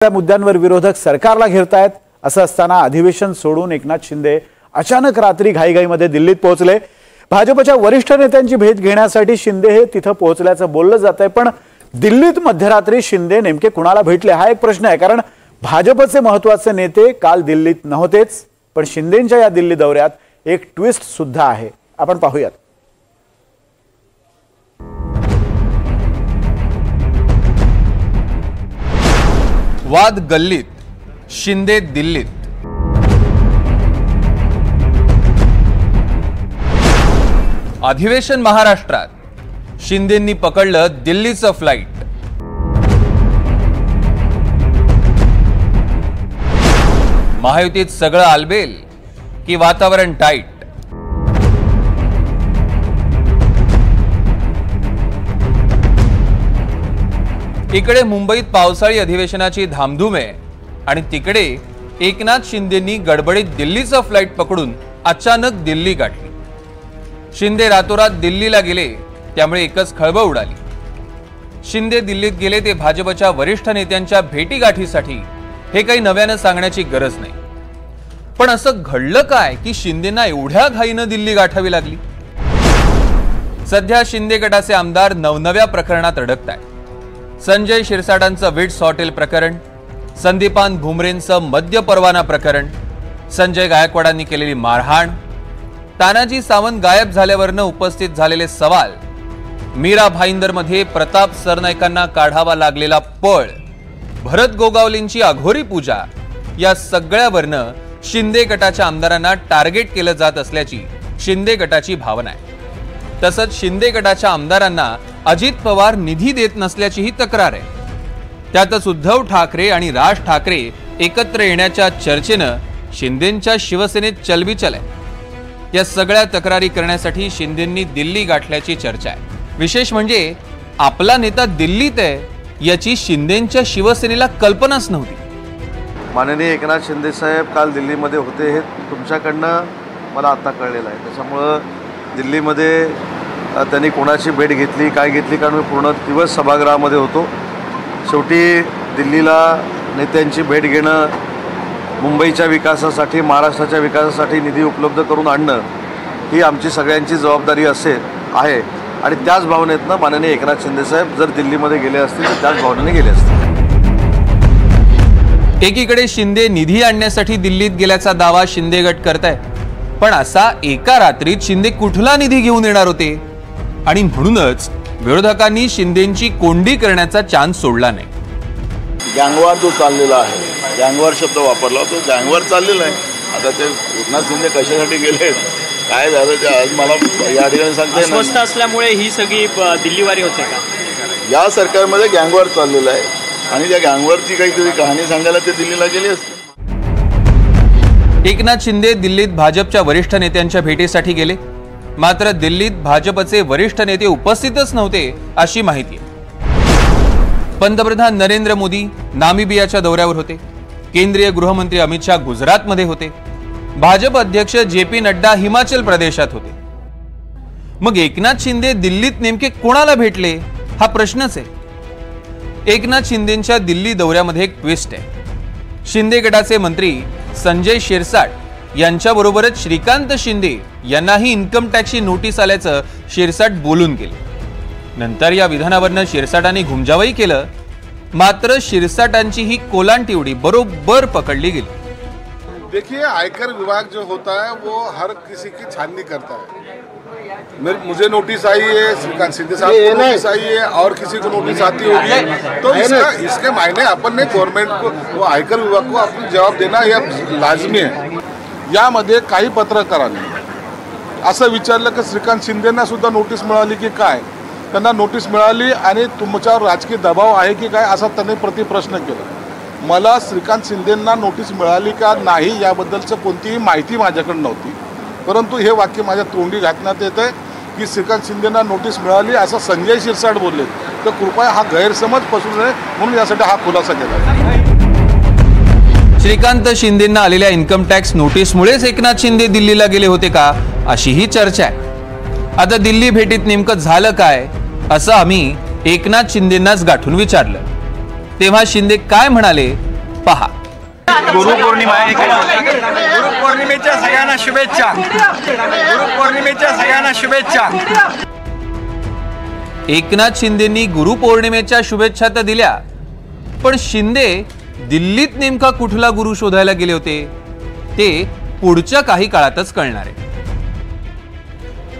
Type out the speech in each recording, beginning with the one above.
या मुद्द्यांवर विरोधक सरकारला घेरतायत। असं असताना अधिवेशन सोडून एकनाथ शिंदे अचानक रात्री घाईघाईमध्ये दिल्लीत पोहोचले। भाजपच्या वरिष्ठ नेत्यांची भेट घेण्यासाठी शिंदे हे तिथे पोहोचल्याचं बोललं जातंय, पण दिल्लीत मध्यरात्री शिंदे नेमके कुणाला भेटले हा एक प्रश्न आहे। कारण भाजपचे महत्त्वाचे नेते काल दिल्लीत नव्हतेच, पण शिंदेंच्या या दिल्ली दौऱ्यात एक ट्विस्ट सुद्धा आहे। आपण पाहूयात। वाद गल्लीत, शिंदे दिल्लीत। अधिवेशन महाराष्ट्रात, शिंदेंनी पकडलं दिल्लीचं फ्लाइट। महायुतीत सगळं आलबेल की वातावरण टाईट। इकडे मुंबईत पावसाळी अधिवेशनाची धामधूम आहे आणि तिकडे एकनाथ शिंदेंनी गडबडीत दिल्लीचं फ्लाइट पकडून अचानक दिल्ली गाठली। शिंदे रातोरात दिल्लीला गेले, त्यामुळे एकच खळबळ उडाली। शिंदे दिल्लीत गेले ते भाजपच्या वरिष्ठ नेत्यांच्या भेटीगाठीसाठी, हे काही नव्यानं सांगण्याची गरज नाही। पण असं घडलं काय की शिंदेंना एवढ्या घाईनं दिल्ली गाठावी लागली? सध्या शिंदे गटाचे आमदार नवनव्या प्रकरणात अडकतायत। संजय शिरसाटांचं विट्स हॉटेल प्रकरण, संदीपान भुमरेंचं मद्य परवाना प्रकरण, संजय गायकवाडांनी केलेली मारहाण, तानाजी सावंत गायब झाल्यावरनं उपस्थित झालेले सवाल, मीरा भाईंदरमध्ये प्रताप सरनाईकांना काढावा लागलेला पळ, भरत गोगावलेंची अघोरी पूजा, या सगळ्यावरनं शिंदे गटाच्या आमदारांना टार्गेट केलं जात असल्याची शिंदे गटाची भावना आहे। तसंच शिंदे गटाच्या आमदारांना अजित पवार निधी देत नसल्याचीही तक्रार आहे। त्यातच उद्धव ठाकरे आणि राज ठाकरे एकत्र येण्याच्या चर्चेनं शिंदेंच्या शिवसेनेत चलबिचल आहे। या सगळ्या तक्रारी करण्यासाठी शिंदेंनी दिल्ली गाठल्याची चर्चा आहे। विशेष म्हणजे आपला नेता दिल्लीत आहे याची शिंदेंच्या शिवसेनेला कल्पनाच नव्हती। माननीय एकनाथ शिंदे साहेब काल दिल्लीमध्ये होते हे तुमच्याकडनं मला आता कळलेलं आहे। त्याच्यामुळं दिल्लीमध्ये त्यांनी कोणाची भेट घेतली काय घेतली, कारण मी पूर्ण दिवस सभागृहामध्ये होतो। शेवटी दिल्लीला नेत्यांची भेट घेणं, मुंबईच्या विकासासाठी, महाराष्ट्राच्या विकासासाठी निधी उपलब्ध करून आणणं ही आमची सगळ्यांची जबाबदारी आहे। आणि त्याच भावनेतनं माननीय एकनाथ शिंदे साहेब जर दिल्लीमध्ये गेले असतील तर त्याच भावनेने गेले असतील। एकीकडे शिंदे निधी आणण्यासाठी दिल्लीत गेल्याचा दावा शिंदे गट करताय, पण असा एका रात्रीत शिंदे कुठला निधी घेऊन येणार होते? आणि म्हणूनच विरोधकांनी शिंदेंची कोंडी करण्याचा चान्स सोडला नाही। गँगवार जो चाललेला आहे, गँगवार शब्द वापरला, तो गँगवार चाललेला आहे। आता ते एकनाथ शिंदे कशासाठी गेले, काय झालं ते आज मला या ठिकाणी सांगता येणार नाही। असल्यामुळे ही सगळी दिल्लीवारी होते का? या सरकारमध्ये गँगवार चाललेला आहे आणि त्या गँगवारची काहीतरी कहाणी सांगायला ते दिल्लीला गेले असते। एकनाथ शिंदे दिल्लीत भाजपच्या वरिष्ठ नेत्यांच्या भेटीसाठी गेले, मात्र दिल्लीत भाजपचे वरिष्ठ नेते उपस्थितच नव्हते अशी माहिती आहे। पंतप्रधान नरेंद्र मोदी नामिबियाच्या दौऱ्यावर होते, केंद्रीय गृहमंत्री अमित शाह गुजरातमध्ये होते, भाजप अध्यक्ष JP नड्डा हिमाचल प्रदेशात होते। मग एकनाथ शिंदे दिल्लीत नेमके कोणाला भेटले हा प्रश्नच आहे। एकनाथ शिंदेंच्या दिल्ली दौऱ्यामध्ये एक ट्विस्ट आहे। शिंदे गटाचे मंत्री संजय शिरसाट यांच्याबरोबरच श्रीकांत शिंदे यांनाही इन्कम टॅक्सची नोटीस आल्याचं शिरसाट बोलून गेले। नंतर या विधानावरनं शिरसाटांनी घुमजावही केलं, मात्र शिरसाटांची ही कोलांटी उडी बरोबर पकडली गेली। देखिए, आयकर विभाग जो होता है वो हर किसी की छाननी करता है। मुझे नोटिस आई है, श्रीकांत शिंदे साहब को नोटिस आई है, और किसी को नोटिस आती होगी, तो इसके मायने अपन ने गवर्नमेंट को, वो आयकर विभाग को अपनी जवाब देना यह लाजमी है। यामध्ये काही पत्रकारांनी असं विचारलं की श्रीकांत शिंदेंना सुद्धा नोटीस मिळाली की काय, त्यांना नोटीस मिळाली आणि तुमच्यावर राजकीय दबाव आहे की काय असा त्यांनी प्रतिप्रश्न केला। मला श्रीकांत शिंदेंना नोटीस मिळाली का नाही याबद्दलचं कोणतीही माहिती माझ्याकडे नव्हती, परंतु हे वाक्य माझ्या तोंडी घातण्यात येतं की श्रीकांत शिंदेंना नोटीस मिळाली असं संजय शिरसाट बोलले, तर कृपया हा गैरसमज पसरू नये म्हणून यासाठी हा खुलासा केला। श्रीकांत शिंदेंना आलेल्या इन्कम टॅक्स नोटीसमुळेच एकनाथ शिंदे दिल्लीला गेले होते का अशी ही चर्चा आहे। आता दिल्ली भेटीत नेमकं झालं काय असं आम्ही एकनाथ शिंदेंनाच गाठून विचारलं, तेव्हा शिंदे काय म्हणाले पहा. गुरुपौर्णिमा आहे. गुरुपौर्णिमेच्या सगळ्यांना शुभेच्छा. गुरुपौर्णिमेच्या सगळ्यांना शुभेच्छा. एकनाथ शिंदेंनी गुरुपौर्णिमेच्या शुभेच्छा तर दिल्या, पण शिंदे दिल्लीत नेमका कुठला गुरु शोधायला गेले होते ते पुढच्या काही काळातच कळणार आहे.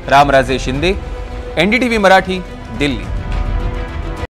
रामराजे शिंदे, NDTV मराठी, दिल्ली.